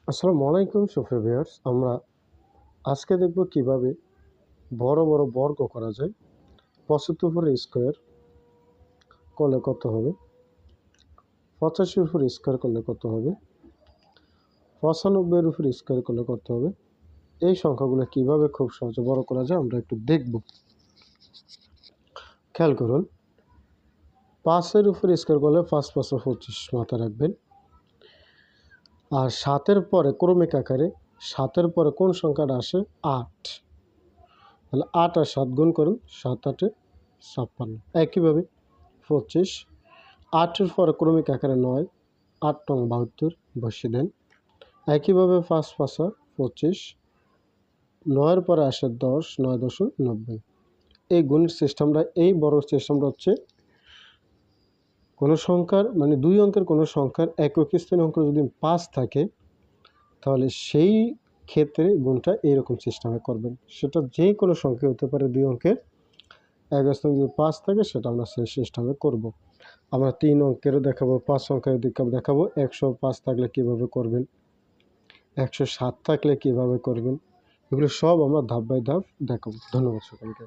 আসসালামু আলাইকুম সুপ্রিয় ভিউয়ার্স, আমরা আজকে দেখব কিভাবে বড় বড় বর্গ করা যায়। 75 স্কোয়ার করলে কত হবে, 85 উপর স্কোয়ার করলে কত হবে, 95 উপর স্কোয়ার করলে কত হবে। এই সংখ্যাগুলো কিভাবে খুব সহজে বড় করা যায় আমরা একটু দেখব। খেয়াল করুন, 5 উপর স্কোয়ার করলে 5 5 25 মাথায় রাখবেন। আর 7 পরে ক্রমিক আকারে 7 পরে কোন সংখ্যাটা আসে? 8। তাহলে 8 আর 7 গুণ করুন, 7 8 56। একইভাবে 25, 8-এর পরে ক্রমিক আকারে 9, 8 নং 72 বসিয়ে দেন। একইভাবে 5 5 25, 9-এর পরে আসে 10, 9 10 90। এই গুণের সিস্টেমটা, এই বড় সিস্টেমটা হচ্ছে কোনো সংখ্যার মানে 2 অঙ্কের কোনো সংখ্যার একক স্থানীয় অঙ্ক যদি 5 থাকে তাহলে সেই ক্ষেত্রে গুণটা এইরকম সিস্টেমে করবেন। সেটা যে কোনো সংখ্যা হতে পারে 2 অঙ্কের, এক স্থানে যদি 5 থাকে সেটা আমরা সেই সিস্টেমে করব। আমরা 3 অঙ্কেরও দেখাবো, 5 অঙ্কের দেখাবো। 105 থাকলে কীভাবে করবেন, 107 থাকলে কীভাবে করবেন, এগুলো সব আমরা ধাপ বাই ধাপ দেখাবো। ধন্যবাদ সকলকে।